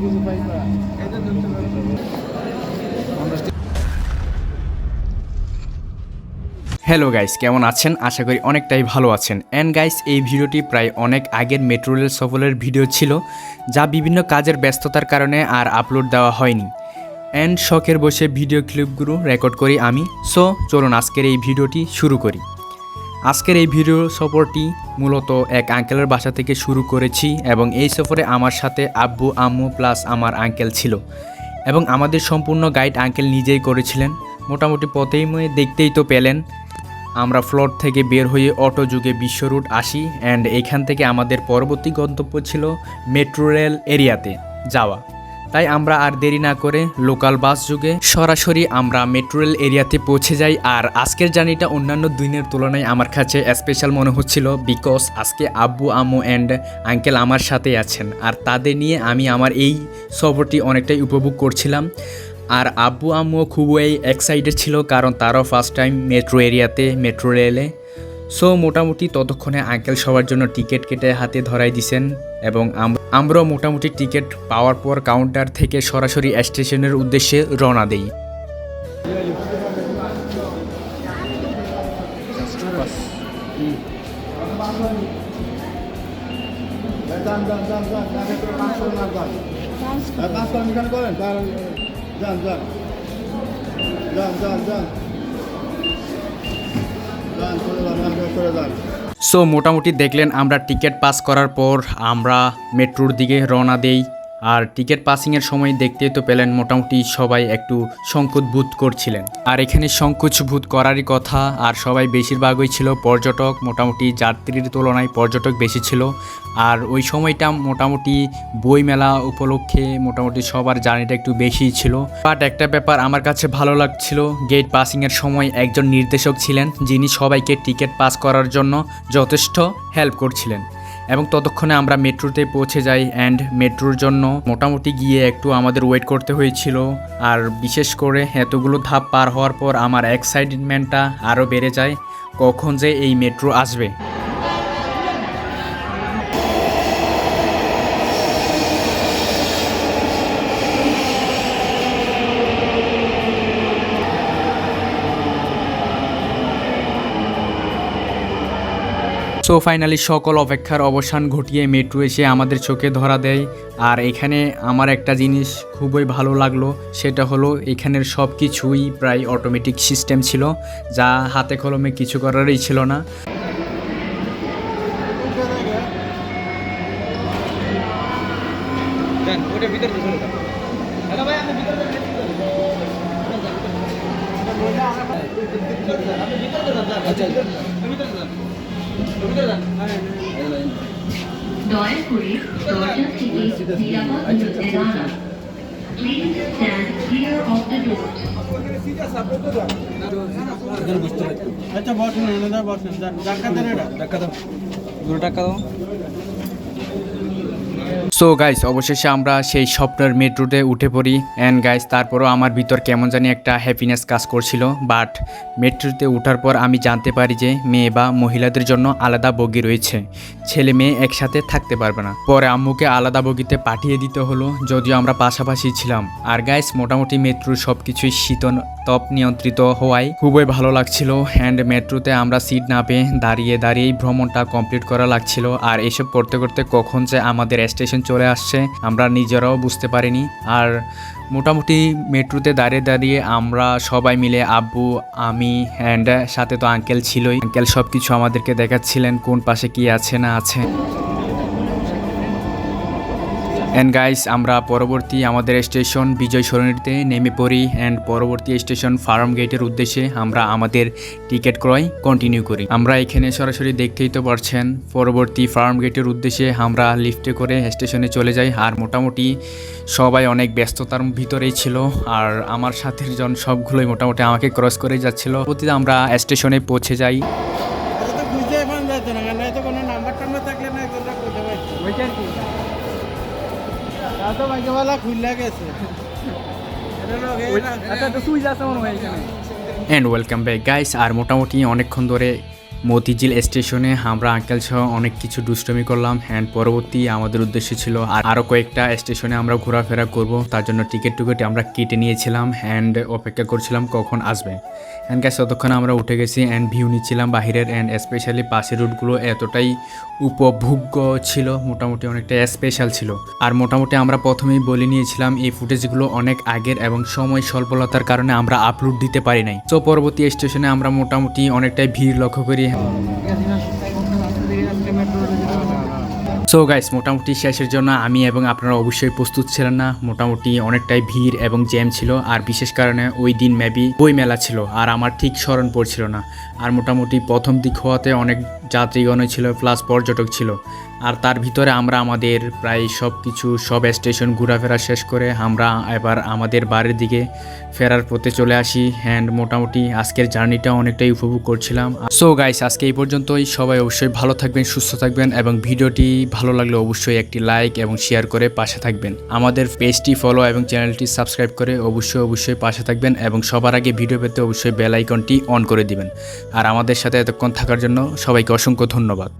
Hello guys, কেমন আছেন? আশা করি অনেকটাই ভালো আছেন। অ্যান্ড গাইস, এই ভিডিওটি প্রায় অনেক আগের মেট্রো রেল সফরের ভিডিও ছিল, যা বিভিন্ন কাজের ব্যস্ততার কারণে আর আপলোড দেওয়া হয়নি। অ্যান্ড শখের বসে ভিডিও ক্লিপগুলো রেকর্ড করি আমি। সো চলুন আজকের এই ভিডিওটি শুরু করি। আজকের এই ভিডিও সফরটি মূলত এক আঙ্কেলের বাসা থেকে শুরু করেছি, এবং এই সফরে আমার সাথে আব্বু, আম্মু প্লাস আমার আঙ্কেল ছিল, এবং আমাদের সম্পূর্ণ গাইড আঙ্কেল নিজেই করেছিলেন। মোটামুটি পথেই দেখতেই তো পেলেন, আমরা ফ্লোর থেকে বের হয়ে অটো যুগে বিশ্ব রুট আসি, অ্যান্ড এইখান থেকে আমাদের পরবর্তী গন্তব্য ছিল মেট্রো রেল এরিয়াতে যাওয়া। তাই আমরা আর দেরি না করে লোকাল বাস যুগে সরাসরি আমরা মেট্রো রেল এরিয়াতে পৌঁছে যাই। আর আজকের জার্নিটা অন্যান্য দিনের তুলনায় আমার কাছে স্পেশাল মনে হচ্ছিল, বিকজ আজকে আব্বু, আম্মু অ্যান্ড আঙ্কেল আমার সাথে আছেন, আর তাদের নিয়ে আমি আমার এই সফরটি অনেকটাই উপভোগ করছিলাম। আর আব্বু আম্মু খুবই এক্সাইটেড ছিল, কারণ তারাও ফার্স্ট টাইম মেট্রো এরিয়াতে, মেট্রো রেলে। সো মোটামুটি ততক্ষণে আঙ্কেল সবার জন্য টিকিট কেটে হাতে ধরাই দিছেন, এবং আমরাও মোটামুটি টিকিট পাওয়ার পর কাউন্টার থেকে সরাসরি স্টেশনের উদ্দেশ্যে রওনা দিই। সো মোটামুটি দেখলেন, আমরা টিকিট পাস করার পর আমরা মেট্রোর দিকে রওনা দেই। আর টিকিট পাসিংয়ের সময় দেখতেই তো পেলেন, মোটামুটি সবাই একটু সংকোচ বোধ করছিলেন। আর এখানে সংকোচ বোধ করারই কথা, আর সবাই বেশিরভাগই ছিল পর্যটক। মোটামুটি যাত্রীর তুলনায় পর্যটক বেশি ছিল। আর ওই সময়টা মোটামুটি বইমেলা উপলক্ষে মোটামুটি সবার জার্নিটা একটু বেশিই ছিল। বাট একটা ব্যাপার আমার কাছে ভালো লাগছিল, গেট পাসিংয়ের সময় একজন নির্দেশক ছিলেন, যিনি সবাইকে টিকিট পাস করার জন্য যথেষ্ট হেল্প করছিলেন। এবং ততক্ষণে আমরা মেট্রোতে পৌঁছে যাই, অ্যান্ড মেট্রোর জন্য মোটামুটি গিয়ে একটু আমাদের ওয়েট করতে হয়েছিল। আর বিশেষ করে এতগুলো ধাপ পার হওয়ার পর আমার এক্সাইটমেন্টটা আরও বেড়ে যায়, কখন যে এই মেট্রো আসবে। সো ফাইনালি সকল অপেক্ষার অবসান ঘটিয়ে মেট্রো এসে আমাদের চোখে ধরা দেয়। আর এখানে আমার একটা জিনিস খুবই ভালো লাগলো, সেটা হলো এখানের সব কিছুই প্রায় অটোমেটিক সিস্টেম ছিল, যা হাতে কলমে কিছু করারই ছিল না। দয়া করে দরজা থেকে নিরাপদ দূরত্বে দাঁড়ান। Please stand clear of the doors. আচ্ছা বসেন, বসেন, ধাক্কা দেন, এটা ধাক্কা দাও, দুটো টাকা দাও। সো গাইস, অবশেষে আমরা সেই স্বপ্নের মেট্রোতে উঠে পড়ি। অ্যান্ড গাইস, তারপরও আমার ভিতর কেমন জানি একটা হ্যাপিনেস কাজ করছিল। বাট মেট্রোতে ওঠার পর আমি জানতে পারি যে মেয়ে বা মহিলাদের জন্য আলাদা বগি রয়েছে, ছেলে মেয়ে একসাথে থাকতে পারবে না। পরে আম্মুকে আলাদা বগিতে পাঠিয়ে দিতে হলো, যদিও আমরা পাশাপাশি ছিলাম। আর গাইস, মোটামুটি মেট্রোর সব কিছুই শীতল তপ নিয়ন্ত্রিত হওয়ায় খুবই ভালো লাগছিল। অ্যান্ড মেট্রোতে আমরা সিট না পেয়ে দাঁড়িয়ে দাঁড়িয়েই ভ্রমণটা কমপ্লিট করা লাগছিল। আর এসব করতে করতে কখন যে আমাদের স্টেশন চলে আসছে আমরা নিজেরাও বুঝতে পারিনি। আর মোটামুটি মেট্রোতে দাঁড়িয়ে দাঁড়িয়ে আমরা সবাই মিলে, আব্বু, আমি অ্যান্ড সাথে তো আঙ্কেল ছিলই, আঙ্কেল সব কিছু আমাদেরকে দেখাচ্ছিলেন কোন পাশে কি আছে না আছে। অ্যান্ড গাইস, আমরা পরবর্তী আমাদের স্টেশন বিজয় সরণিতে নেমে পড়ি, অ্যান্ড পরবর্তী স্টেশন ফার্ম গেটের উদ্দেশ্যে আমরা আমাদের টিকিট ক্রয় কন্টিনিউ করি। আমরা এখানে সরাসরি দেখতেই তো পারছেন, পরবর্তী ফার্ম গেটের উদ্দেশ্যে আমরা লিফটে করে স্টেশনে চলে যাই। আর মোটামুটি সবাই অনেক ব্যস্ততার ভিতরেই ছিল, আর আমার সাথের জন সবগুলোই মোটামুটি আমাকে ক্রস করে যাচ্ছিল। প্রতিদিন আমরা স্টেশনে পৌঁছে যাই। And welcome back guys. আর মোটামুটি অনেকক্ষণ ধরে মতিঝিল স্টেশনে আমরা আঙ্কেল সহ অনেক কিছু দুষ্টমি করলাম অ্যান্ড পরবর্তী আমাদের উদ্দেশ্য ছিল আরও কয়েকটা স্টেশনে আমরা ঘোরাফেরা করব, তার জন্য টিকিট আমরা কেটে নিয়েছিলাম অ্যান্ড অপেক্ষা করছিলাম কখন আসবে। অ্যান্ড গ্যাস ততক্ষণে আমরা উঠে গেছি অ্যান্ড ভিউ নিচ্ছিলাম বাহিরের, অ্যান্ড স্পেশালি পাশের রুটগুলো এতটাই উপভোগ্য ছিল, মোটামুটি অনেকটা স্পেশাল ছিল। আর মোটামুটি আমরা প্রথমেই বলে নিয়েছিলাম এই ফুটেজগুলো অনেক আগের এবং সময় স্বল্পতার কারণে আমরা আপলোড দিতে পারি নাই। তো পরবর্তী স্টেশনে আমরা মোটামুটি অনেকটাই ভিড় লক্ষ্য করি। সো গাইস, মোটামুটি শেষের জন্য আমি এবং আপনারা অবশ্যই প্রস্তুত ছিলেন না। মোটামুটি অনেকটাই ভিড় এবং জ্যাম ছিল, আর বিশেষ কারণে ওই দিন মেবি বই মেলা ছিল, আর আমার ঠিক স্মরণ পড়ছিল না। আর মোটামুটি প্রথম দিক হওয়াতে অনেক যাত্রীগণ ছিল প্লাস পর্যটক ছিল, আর তার ভিতরে আমরা আমাদের প্রায় সব স্টেশন ঘোরাফেরা শেষ করে আমরা এবার আমাদের বাড়ির দিকে ফেরার পথে চলে আসি। অ্যান্ড মোটামুটি আজকের জার্নিটা অনেকটাই উপভোগ করছিলাম। সো গাইস, আজকে এই পর্যন্তই। সবাই অবশ্যই ভালো থাকবেন, সুস্থ থাকবেন, এবং ভিডিওটি ভালো লাগলে অবশ্যই একটি লাইক এবং শেয়ার করে পাশে থাকবেন। আমাদের পেজটি ফলো এবং চ্যানেলটি সাবস্ক্রাইব করে অবশ্যই পাশে থাকবেন, এবং সবার আগে ভিডিও পেতে অবশ্যই বেল আইকনটি অন করে দিবেন। আর আমাদের সাথে এতক্ষণ থাকার জন্য সবাইকে অসংখ্য ধন্যবাদ।